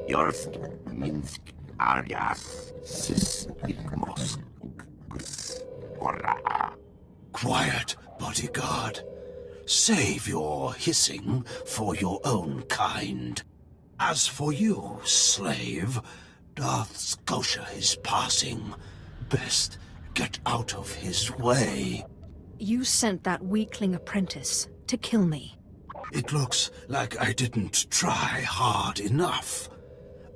Yours Minsk Arias Sismos Ora. Quiet, bodyguard. Save your hissing for your own kind. As for you, slave, Darth Scotia is passing. Best get out of his way. You sent that weakling apprentice to kill me. It looks like I didn't try hard enough.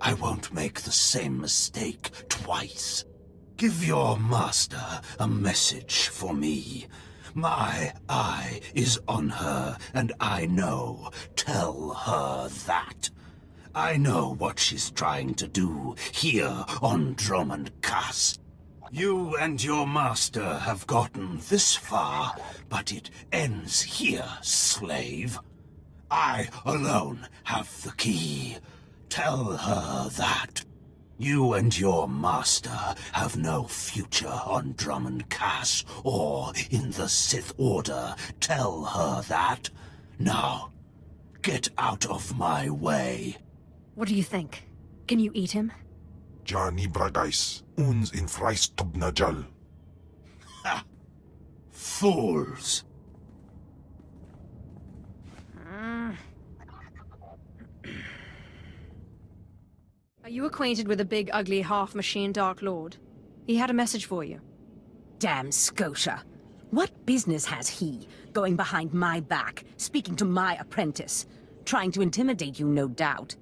I won't make the same mistake twice. Give your master a message for me. My eye is on her, and I know. Tell her that. I know what she's trying to do here on Dromund Kaas. You and your master have gotten this far, but it ends here, slave. I alone have the key. Tell her that. You and your master have no future on Dromund Kaas or in the Sith Order. Tell her that. Now, get out of my way. What do you think? Can you eat him? Jani Bragais, uns in Freistobnajal. Ha! Fools! Are you acquainted with a big, ugly, half-machine Dark Lord? He had a message for you. Damn Scotia. What business has he, going behind my back, speaking to my apprentice? Trying to intimidate you, no doubt.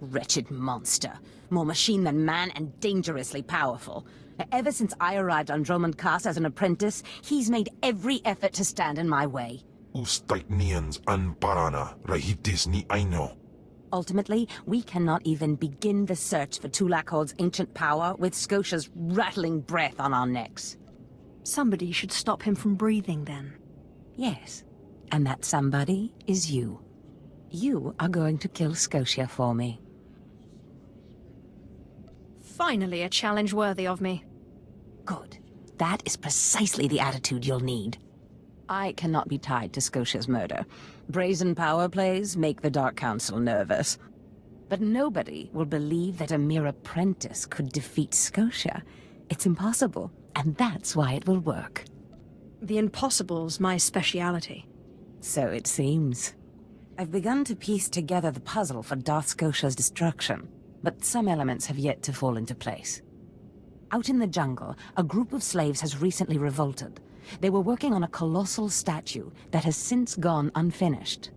Wretched monster. More machine than man and dangerously powerful. Ever since I arrived on Dromund Kaas as an apprentice, he's made every effort to stand in my way. Ustait nians an parana, rahitis ni aino. Ultimately, we cannot even begin the search for Tulakhod's ancient power with Scotia's rattling breath on our necks. Somebody should stop him from breathing, then. Yes, and that somebody is you. You are going to kill Scotia for me. Finally, a challenge worthy of me. Good. That is precisely the attitude you'll need. I cannot be tied to Scotia's murder. Brazen power plays make the Dark Council nervous. But nobody will believe that a mere apprentice could defeat Scotia. It's impossible, and that's why it will work. The impossible's my speciality. So it seems. I've begun to piece together the puzzle for Darth Scotia's destruction, but some elements have yet to fall into place. Out in the jungle, a group of slaves has recently revolted. They were working on a colossal statue that has since gone unfinished.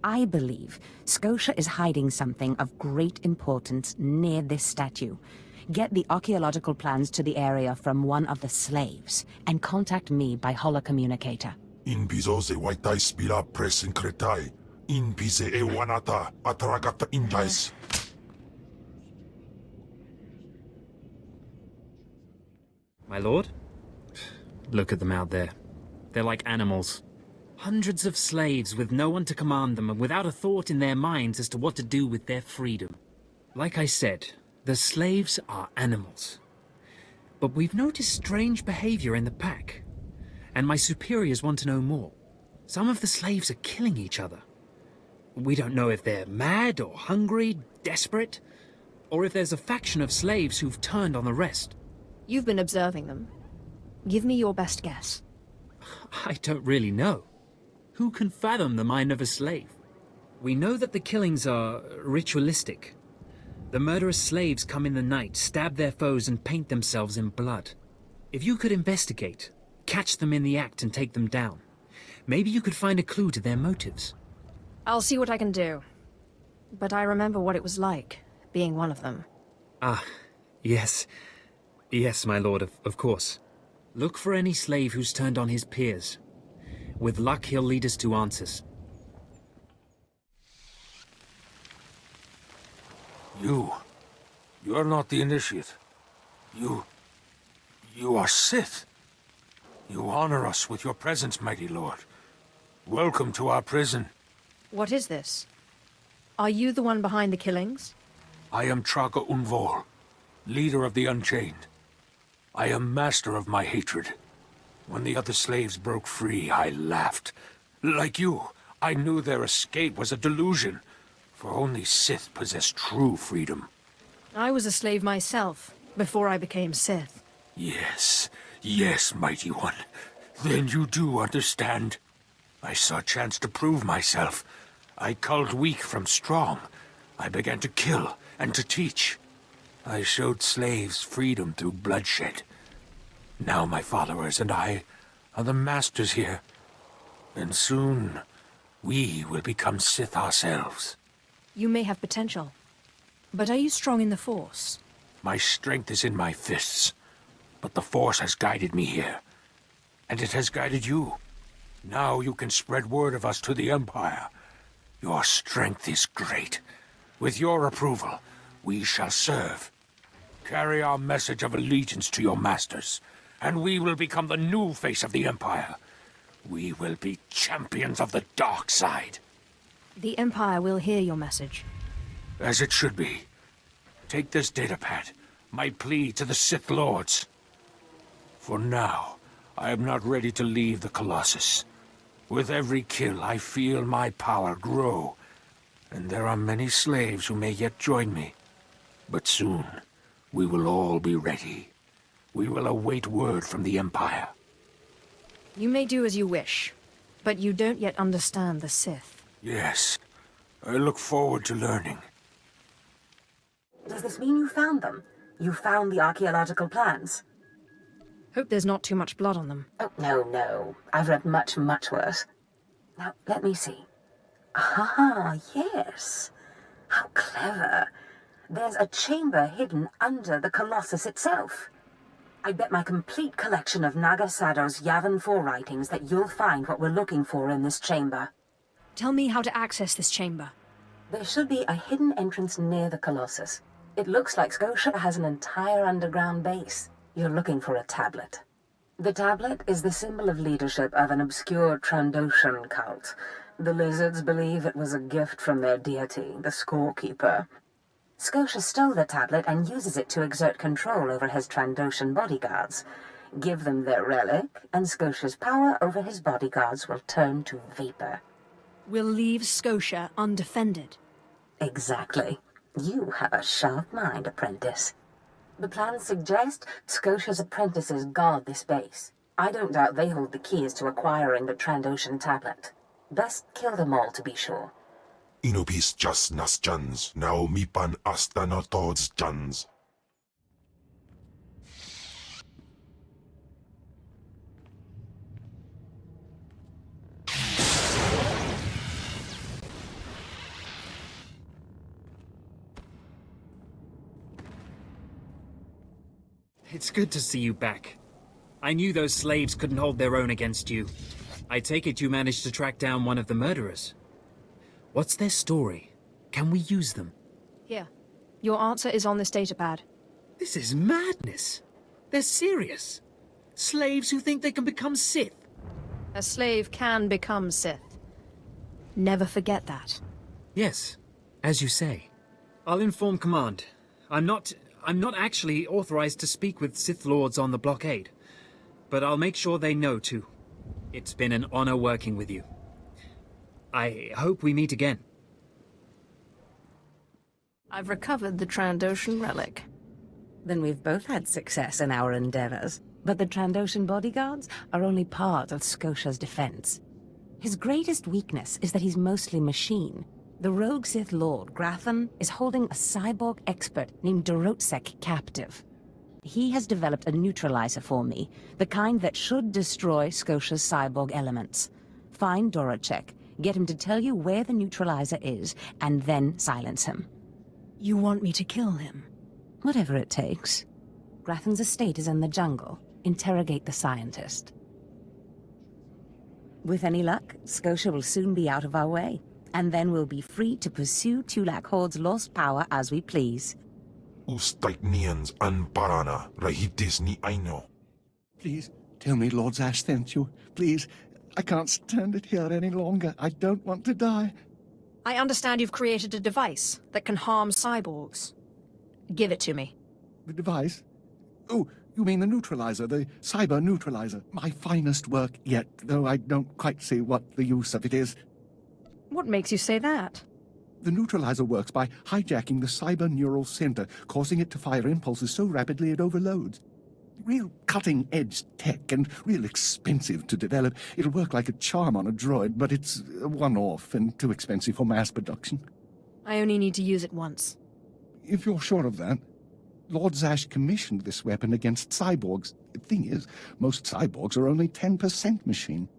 I believe Scotia is hiding something of great importance near this statue. Get the archaeological plans to the area from one of the slaves, and contact me by holocommunicator. In bizo ze waitai spira presincretai. In bize e wanata atragata injais. My lord? Look at them out there. They're like animals. Hundreds of slaves with no one to command them and without a thought in their minds as to what to do with their freedom. Like I said, the slaves are animals. But we've noticed strange behavior in the pack. And my superiors want to know more. Some of the slaves are killing each other. We don't know if they're mad or hungry, desperate, or if there's a faction of slaves who've turned on the rest. You've been observing them. Give me your best guess. I don't really know. Who can fathom the mind of a slave? We know that the killings are ritualistic. The murderous slaves come in the night, stab their foes and paint themselves in blood. If you could investigate, catch them in the act and take them down, maybe you could find a clue to their motives. I'll see what I can do. But I remember what it was like, being one of them. Ah, yes. Yes, my lord, of course. Look for any slave who's turned on his peers. With luck, he'll lead us to answers. You're not the initiate. You are Sith. You honor us with your presence, mighty lord. Welcome to our prison. What is this? Are you the one behind the killings? I am Traga Unvol, leader of the Unchained. I am master of my hatred. When the other slaves broke free, I laughed. Like you, I knew their escape was a delusion. For only Sith possess true freedom. I was a slave myself, before I became Sith. Yes, yes, Mighty One. Then you do understand. I saw a chance to prove myself. I culled weak from strong. I began to kill and to teach. I showed slaves freedom through bloodshed. Now my followers and I are the masters here. And soon, we will become Sith ourselves. You may have potential. But are you strong in the Force? My strength is in my fists. But the Force has guided me here. And it has guided you. Now you can spread word of us to the Empire. Your strength is great. With your approval, we shall serve. Carry our message of allegiance to your masters, and we will become the new face of the Empire. We will be champions of the dark side. The Empire will hear your message. As it should be. Take this datapad, my plea to the Sith Lords. For now, I am not ready to leave the Colossus. With every kill, I feel my power grow. And there are many slaves who may yet join me. But soon, we will all be ready. We will await word from the Empire. You may do as you wish, but you don't yet understand the Sith. Yes, I look forward to learning. Does this mean you found them? You found the archaeological plans? Hope there's not too much blood on them. Oh, no. I've read much, much worse. Now, let me see. Ah, yes. How clever. There's a chamber hidden under the Colossus itself. I bet my complete collection of Naga Sado's Yavin 4 writings that you'll find what we're looking for in this chamber. Tell me how to access this chamber. There should be a hidden entrance near the Colossus. It looks like Scotia has an entire underground base. You're looking for a tablet. The tablet is the symbol of leadership of an obscure Trandoshan cult. The lizards believe it was a gift from their deity, the Scorekeeper. Scotia stole the tablet and uses it to exert control over his Trandoshan bodyguards. Give them their relic, and Scotia's power over his bodyguards will turn to vapor. We'll leave Scotia undefended. Exactly. You have a sharp mind, apprentice. The plans suggest Scotia's apprentices guard this base. I don't doubt they hold the keys to acquiring the Trandoshan tablet. Best kill them all to be sure. Inubis jas nas jans, now mipan asta no tods jans. It's good to see you back. I knew those slaves couldn't hold their own against you. I take it you managed to track down one of the murderers. What's their story? Can we use them? Here. Your answer is on this datapad. This is madness. They're serious. Slaves who think they can become Sith. A slave can become Sith. Never forget that. Yes, as you say. I'll inform Command. I'm not actually authorized to speak with Sith Lords on the blockade, but I'll make sure they know too. It's been an honor working with you. I hope we meet again. I've recovered the Trandoshan relic. Then we've both had success in our endeavors. But the Trandoshan bodyguards are only part of Scotia's defense. His greatest weakness is that he's mostly machine. The rogue Sith Lord, Grathan, is holding a cyborg expert named Dorotsek captive. He has developed a neutralizer for me, the kind that should destroy Scotia's cyborg elements. Find Dorotsek, get him to tell you where the neutralizer is, and then silence him. You want me to kill him? Whatever it takes. Grathan's estate is in the jungle. Interrogate the scientist. With any luck, Scotia will soon be out of our way, and then we'll be free to pursue Tulak Horde's lost power as we please. Ustait nians an parana, rahitis ni aino. Please, tell me Lord Zash sent you. Please, I can't stand it here any longer. I don't want to die. I understand you've created a device that can harm cyborgs. Give it to me. The device? Oh, you mean the neutralizer, the cyber neutralizer. My finest work yet, though I don't quite see what the use of it is. What makes you say that? The neutralizer works by hijacking the cyber neural center, causing it to fire impulses so rapidly it overloads. Real cutting-edge tech and real expensive to develop. It'll work like a charm on a droid, but it's a one-off and too expensive for mass production. I only need to use it once. If you're sure of that, Lord Zash commissioned this weapon against cyborgs. The thing is, most cyborgs are only 10% machine.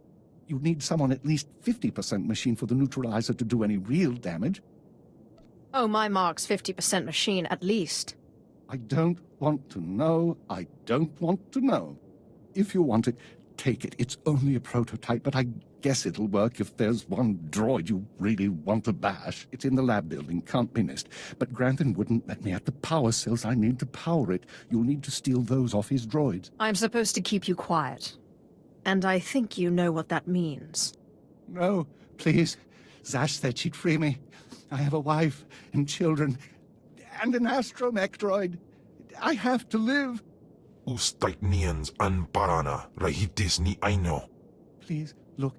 You need someone at least 50% machine for the neutralizer to do any real damage. Oh, my mark's 50% machine, at least. I don't want to know. I don't want to know. If you want it, take it. It's only a prototype, but I guess it'll work if there's one droid you really want to bash. It's in the lab building, can't be missed. But Grantham wouldn't let me at the power cells I need to power it. You'll need to steal those off his droids. I'm supposed to keep you quiet. And I think you know what that means. No, please. Zash said she'd free me. I have a wife and children and an astromech droid. I have to live. Ustait nians an parana, rahitis ni aino. Please, look,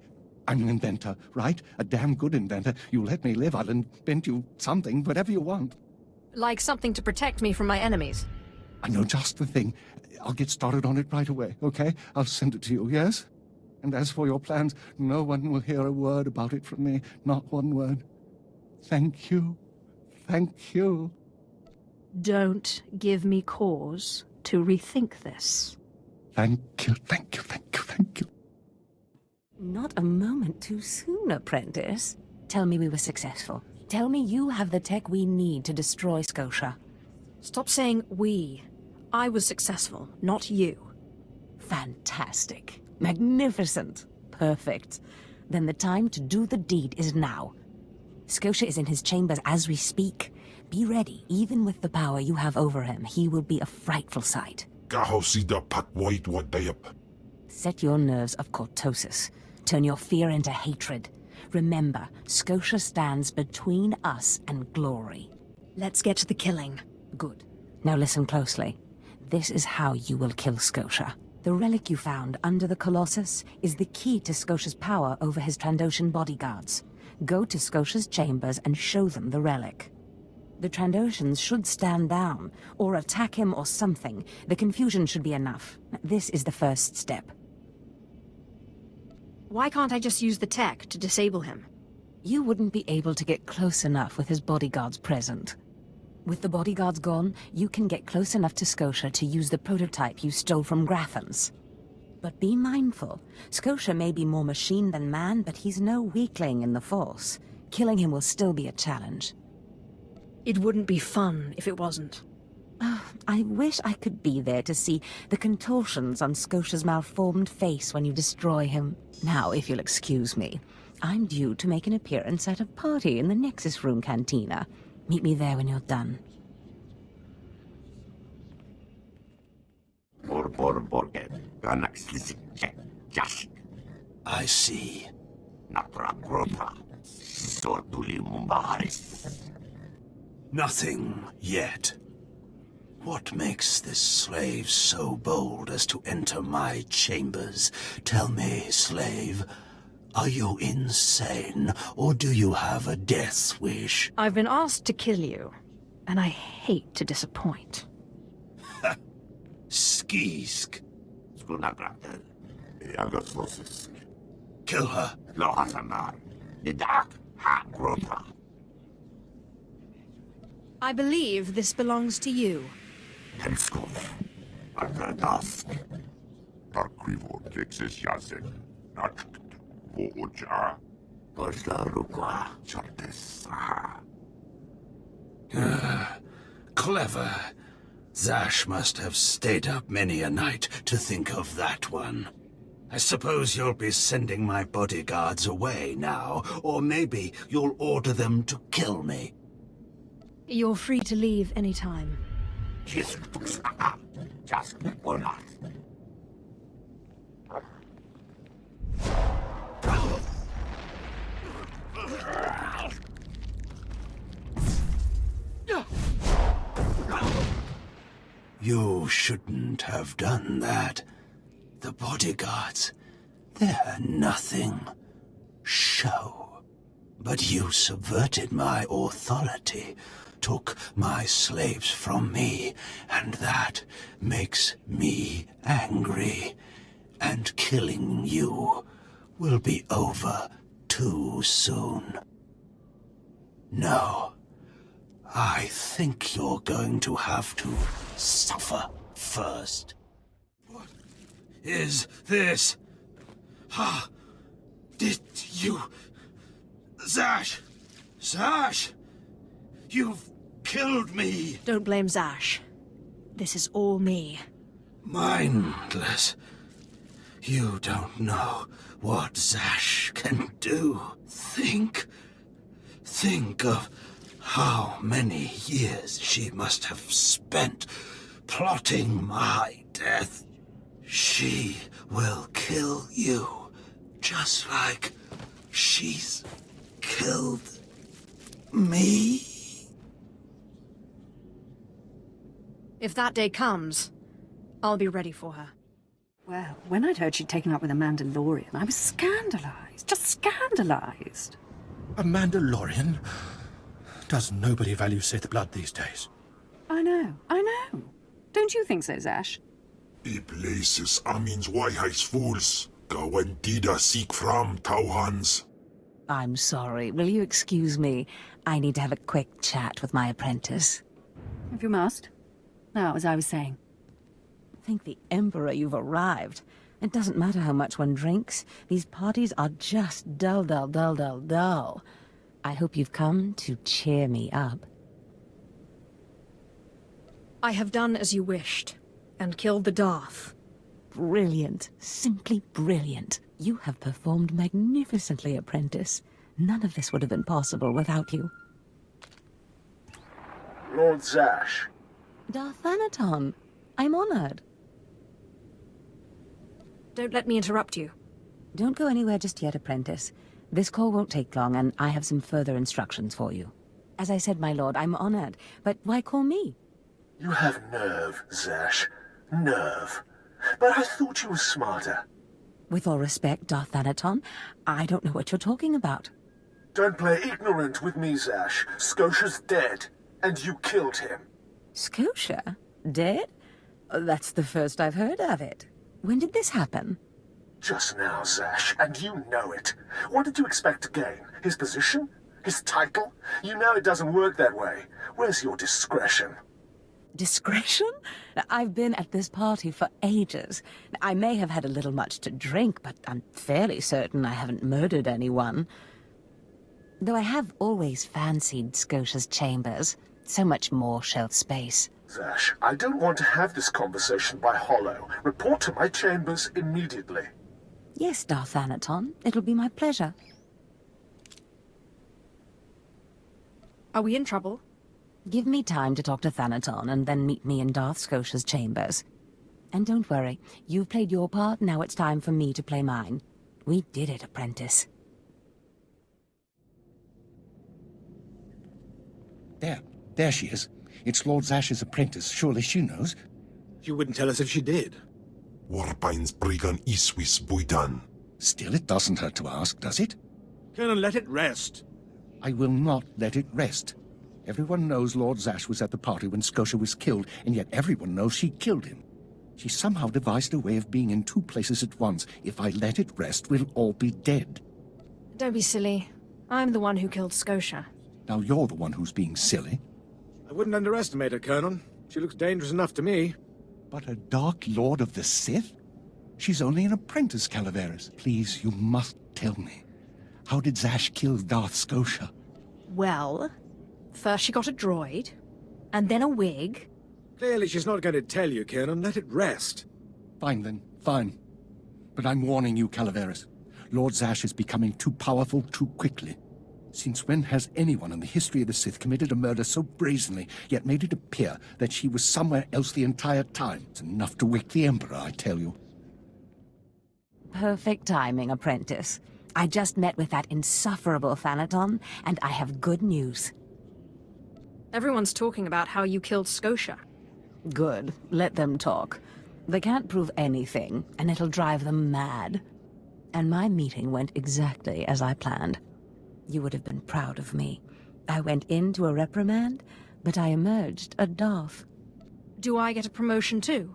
I'm an inventor, right? A damn good inventor. You let me live, I'll invent you something, whatever you want. Like something to protect me from my enemies. I know just the thing. I'll get started on it right away, okay? I'll send it to you, yes? And as for your plans, no one will hear a word about it from me. Not one word. Thank you. Thank you. Don't give me cause to rethink this. Thank you, thank you, thank you, thank you. Not a moment too soon, apprentice. Tell me we were successful. Tell me you have the tech we need to destroy Scotia. Stop saying we. I was successful, not you. Fantastic. Magnificent. Perfect. Then the time to do the deed is now. Scotia is in his chambers as we speak. Be ready. Even with the power you have over him, he will be a frightful sight. Kahosida patwait wadayap. Set your nerves of cortosis. Turn your fear into hatred. Remember, Scotia stands between us and glory. Let's get to the killing. Good. Now listen closely. This is how you will kill Scotia. The relic you found under the Colossus is the key to Scotia's power over his Trandoshan bodyguards. Go to Scotia's chambers and show them the relic. The Trandoshans should stand down, or attack him or something. The confusion should be enough. This is the first step. Why can't I just use the tech to disable him? You wouldn't be able to get close enough with his bodyguards present. With the bodyguards gone, you can get close enough to Scotia to use the prototype you stole from Grathans. But be mindful. Scotia may be more machine than man, but he's no weakling in the Force. Killing him will still be a challenge. It wouldn't be fun if it wasn't. Oh, I wish I could be there to see the contortions on Scotia's malformed face when you destroy him. Now, if you'll excuse me, I'm due to make an appearance at a party in the Nexus Room Cantina. Meet me there when you're done. I see. Nothing yet. What makes this slave so bold as to enter my chambers? Tell me, slave, are you insane, or do you have a death wish? I've been asked to kill you, and I hate to disappoint. Skisk. Kill her. I believe this belongs to you. Clever. Zash must have stayed up many a night to think of that one. I suppose you'll be sending my bodyguards away now, or maybe you'll order them to kill me. You're free to leave anytime. You shouldn't have done that. The bodyguards, they're nothing. Show. But you subverted my authority, took my slaves from me, and that makes me angry. And killing you will be over too soon. No, I think you're going to have to suffer first. What is this? Ha! Did you... Zash! Zash! You've killed me! Don't blame Zash. This is all me. Mindless. You don't know what Zash can do. Think of how many years she must have spent plotting my death. She will kill you, just like she's killed me. If that day comes, I'll be ready for her. Well, when I'd heard she'd taken up with a Mandalorian, I was scandalized. Just scandalized. A Mandalorian? Does nobody value Sith blood these days? I know. Don't you think so, Zash? I places Amin's Waiheis fools. Gawantida seek from Tauhans. I'm sorry. Will you excuse me? I need to have a quick chat with my apprentice. If you must. Now, as I was saying. Thank the Emperor you've arrived. It doesn't matter how much one drinks. These parties are just dull, dull, dull, dull, dull. I hope you've come to cheer me up. I have done as you wished, and killed the Darth. Brilliant. Simply brilliant. You have performed magnificently, apprentice. None of this would have been possible without you. Lord Zash. Darth Thanaton, I'm honored. Don't let me interrupt you. Don't go anywhere just yet, apprentice. This call won't take long, and I have some further instructions for you. As I said, my lord, I'm honored, but why call me? You have nerve, Zash. Nerve. But I thought you were smarter. With all respect, Darth Thanaton, I don't know what you're talking about. Don't play ignorant with me, Zash. Scotia's dead, and you killed him. Scotia? Dead? That's the first I've heard of it. When did this happen? Just now, Zash, and you know it. What did you expect to gain? His position? His title? You know it doesn't work that way. Where's your discretion? Discretion? I've been at this party for ages. I may have had a little much to drink, but I'm fairly certain I haven't murdered anyone. Though I have always fancied Scotia's chambers. So much more shelf space. Zash, I don't want to have this conversation by hollow. Report to my chambers immediately. Yes, Darth Thanaton. It'll be my pleasure. Are we in trouble? Give me time to talk to Thanaton, and then meet me in Darth Scotia's chambers. And don't worry, you've played your part, now it's time for me to play mine. We did it, apprentice. There she is. It's Lord Zash's apprentice. Surely she knows. You wouldn't tell us if she did. Warpine's Brigan Iswis Buidan. Still, it doesn't hurt to ask, does it? Colonel, let it rest. I will not let it rest. Everyone knows Lord Zash was at the party when Scotia was killed, and yet everyone knows she killed him. She somehow devised a way of being in two places at once. If I let it rest, we'll all be dead. Don't be silly. I'm the one who killed Scotia. Now you're the one who's being silly. I wouldn't underestimate her, Colonel. She looks dangerous enough to me. But a Dark Lord of the Sith? She's only an apprentice, Calaveras. Please, you must tell me. How did Zash kill Darth Scotia? Well, first she got a droid, and then a wig. Clearly she's not going to tell you, Colonel. Let it rest. Fine then, fine. But I'm warning you, Calaveras. Lord Zash is becoming too powerful too quickly. Since when has anyone in the history of the Sith committed a murder so brazenly, yet made it appear that she was somewhere else the entire time? It's enough to wake the Emperor, I tell you. Perfect timing, apprentice. I just met with that insufferable Thanaton, and I have good news. Everyone's talking about how you killed Scotia. Good. Let them talk. They can't prove anything, and it'll drive them mad. And my meeting went exactly as I planned. You would have been proud of me. I went into a reprimand, but I emerged a Darth. Do I get a promotion too?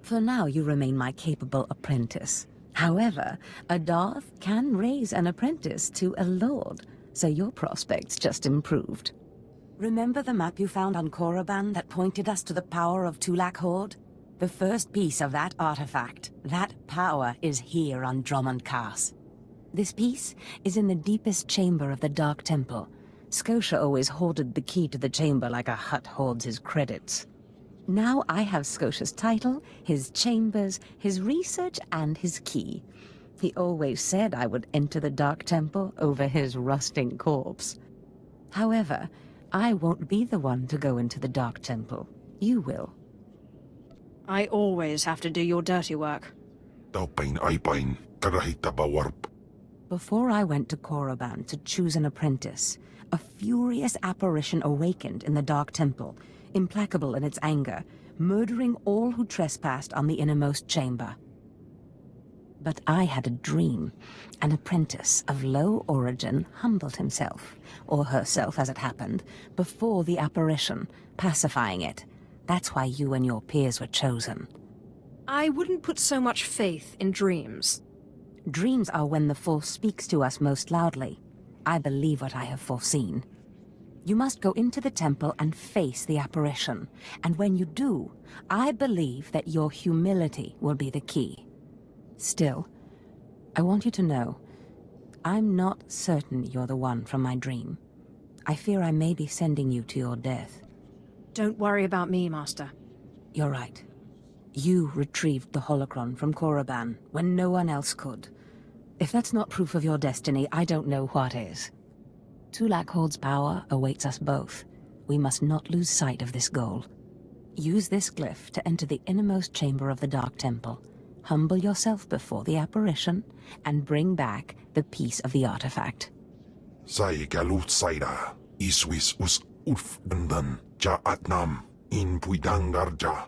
For now, you remain my capable apprentice. However, a Darth can raise an apprentice to a Lord, so your prospects just improved. Remember the map you found on Korriban that pointed us to the power of Tulak Horde? The first piece of that artifact, that power, is here on Dromund Kaas. This piece is in the deepest chamber of the Dark Temple. Scotia always hoarded the key to the chamber like a Hutt hoards his credits. Now I have Scotia's title, his chambers, his research, and his key. He always said I would enter the Dark Temple over his rusting corpse. However, I won't be the one to go into the Dark Temple. You will. I always have to do your dirty work. Before I went to Korriban to choose an apprentice, a furious apparition awakened in the Dark Temple, implacable in its anger, murdering all who trespassed on the innermost chamber. But I had a dream. An apprentice of low origin humbled himself, or herself as it happened, before the apparition, pacifying it. That's why you and your peers were chosen. I wouldn't put so much faith in dreams. Dreams are when the Force speaks to us most loudly. I believe what I have foreseen. You must go into the temple and face the apparition. And when you do, I believe that your humility will be the key. Still, I want you to know, I'm not certain you're the one from my dream. I fear I may be sending you to your death. Don't worry about me, Master. You're right. You retrieved the holocron from Korriban when no one else could. If that's not proof of your destiny, I don't know what is. Tulak Horde's power awaits us both. We must not lose sight of this goal. Use this glyph to enter the innermost chamber of the Dark Temple. Humble yourself before the apparition, and bring back the piece of the artifact. Galut Saira, Iswis us Ulf Dundan, Ja Atnam, in Puidangarja.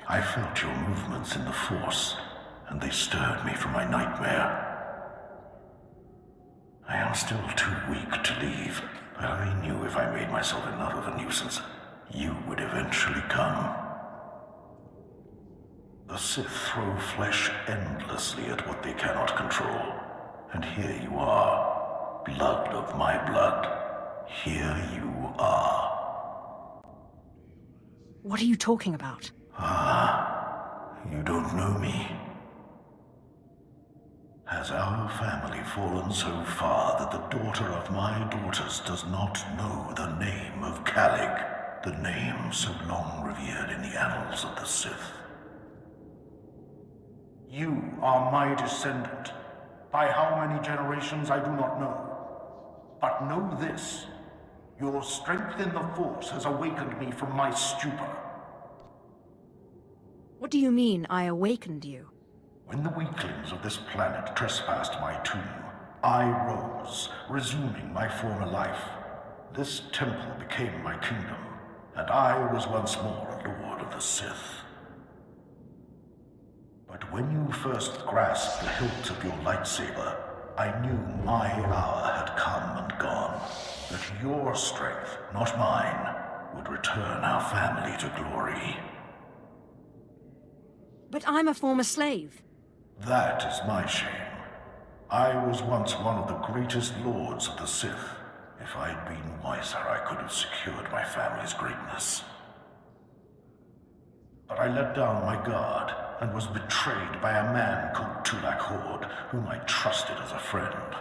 I felt your movements in the Force, and they stirred me from my nightmare. I am still too weak to leave, but I knew if I made myself enough of a nuisance, you would eventually come. The Sith throw flesh endlessly at what they cannot control, and here you are, blood of my blood. Here you are. What are you talking about? You don't know me. Has our family fallen so far that the daughter of my daughters does not know the name of Calig, the name so long revered in the annals of the Sith? You are my descendant. By how many generations, I do not know. But know this, your strength in the Force has awakened me from my stupor. What do you mean, I awakened you? When the weaklings of this planet trespassed my tomb, I rose, resuming my former life. This temple became my kingdom, and I was once more a lord of the Sith. But when you first grasped the hilt of your lightsaber, I knew my hour had come and gone, that your strength, not mine, would return our family to glory. But I'm a former slave. That is my shame. I was once one of the greatest lords of the Sith. If I'd been wiser, I could have secured my family's greatness. But I let down my guard and was betrayed by a man called Tulak Horde, whom I trusted as a friend.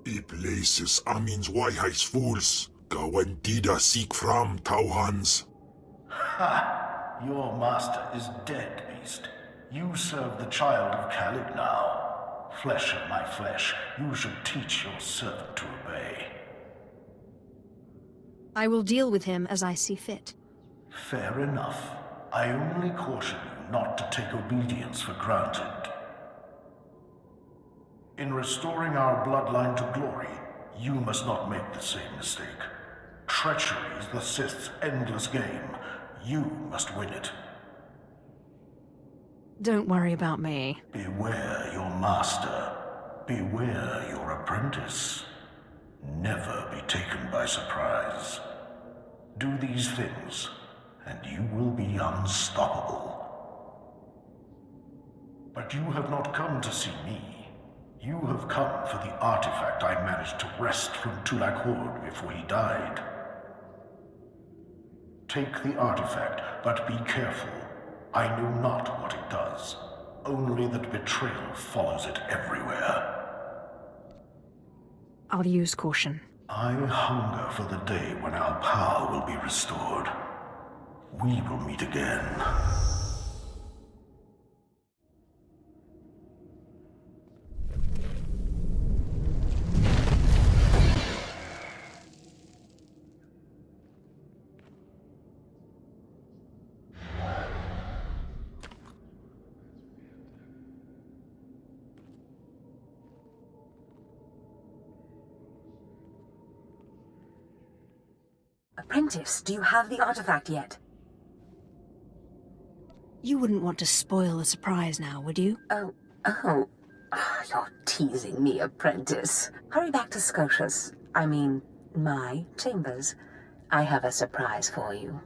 I places Amin's Waiheis fools. Gawantida seek from Tauhans. Ha! Your master is dead, beast. You serve the child of Khalid now. Flesh of my flesh, you should teach your servant to obey. I will deal with him as I see fit. Fair enough. I only caution you not to take obedience for granted. In restoring our bloodline to glory, you must not make the same mistake. Treachery is the Sith's endless game. You must win it. Don't worry about me. Beware your master. Beware your apprentice. Never be taken by surprise. Do these things, and you will be unstoppable. But you have not come to see me. You have come for the artifact I managed to wrest from Tulak Hord before he died. Take the artifact, but be careful. I know not what it does, only that betrayal follows it everywhere. I'll use caution. I hunger for the day when our power will be restored. We will meet again. Apprentice, do you have the artifact yet? You wouldn't want to spoil the surprise now, would you? Oh. You're teasing me, Apprentice. Hurry back to Scotia's. I mean, my chambers. I have a surprise for you.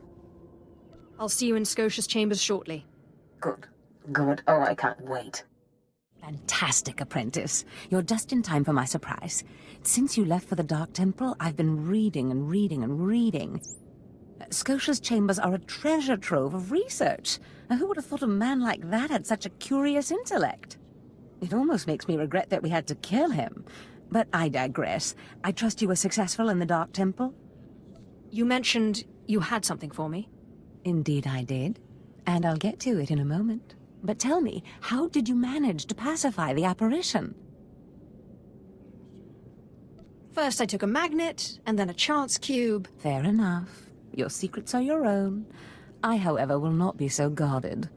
I'll see you in Scotia's chambers shortly. Good. Oh, I can't wait. Fantastic, Apprentice. You're just in time for my surprise. Since you left for the Dark Temple, I've been reading and reading. Scotia's chambers are a treasure trove of research. Now, who would have thought a man like that had such a curious intellect? It almost makes me regret that we had to kill him. But I digress. I trust you were successful in the Dark Temple? You mentioned you had something for me. Indeed I did. And I'll get to it in a moment. But tell me, how did you manage to pacify the apparition? First I took a magnet, and then a chance cube. Fair enough. Your secrets are your own. I, however, will not be so guarded.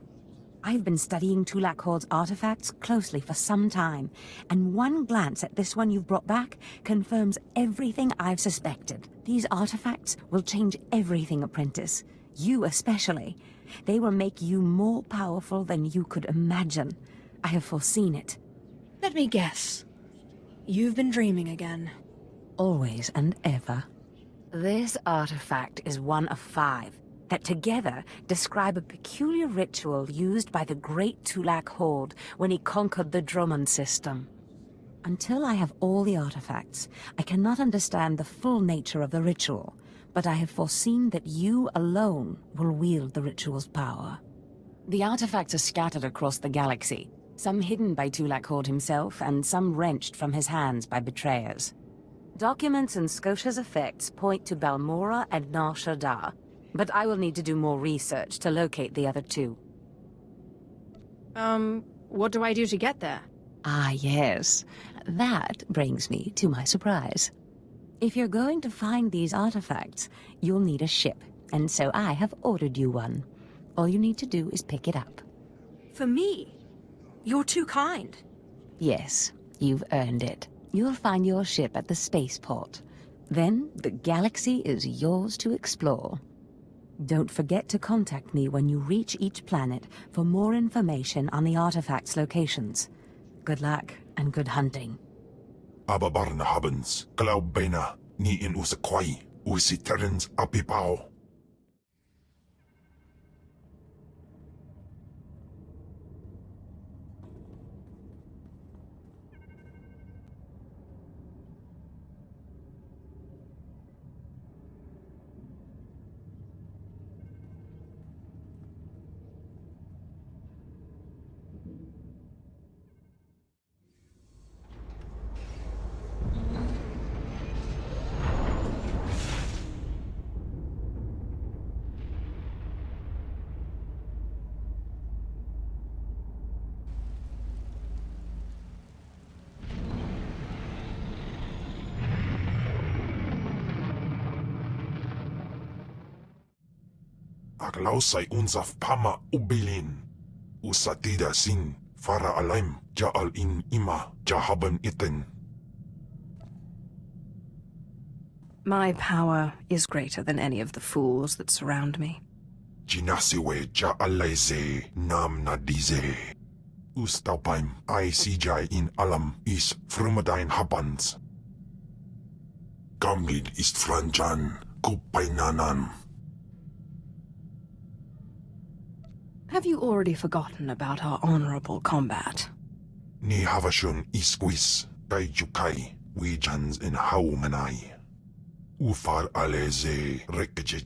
I've been studying Tulak Hord's artifacts closely for some time, and one glance at this one you've brought back confirms everything I've suspected. These artifacts will change everything, Apprentice. You especially. They will make you more powerful than you could imagine. I have foreseen it. Let me guess. You've been dreaming again. Always and ever. This artifact is one of 5 that together describe a peculiar ritual used by the great Tulak Hord when he conquered the Dromund system. Until I have all the artifacts, I cannot understand the full nature of the ritual, but I have foreseen that you alone will wield the ritual's power. The artifacts are scattered across the galaxy, some hidden by Tulak Hord himself, and some wrenched from his hands by betrayers. Documents and Scotia's effects point to Balmora and Nar Shaddaa, but I will need to do more research to locate the other 2. What do I do to get there? Ah, yes. That brings me to my surprise. If you're going to find these artifacts, you'll need a ship, and so I have ordered you one. All you need to do is pick it up. For me? You're too kind. Yes, you've earned it. You'll find your ship at the spaceport. Then the galaxy is yours to explore. Don't forget to contact me when you reach each planet for more information on the artifacts' locations. Good luck and good hunting. Ababarna habens, Glaubena, ni in usakwai, usiterens apipao. lausay unsaf pama ubilin. Usatida sin fara alaim jaal in ima jahaban iten. My power is greater than any of the fools that surround me. Jinasiwe jaalaize nam nadize. Ustaupaim ay sijay in alam is frumadine habans. Gamlid ist franjan kupainanan. Have you already forgotten about our honorable combat? Ni havashun isquis kaijukai wijans in haumanai. Ufar aleze Rek'shi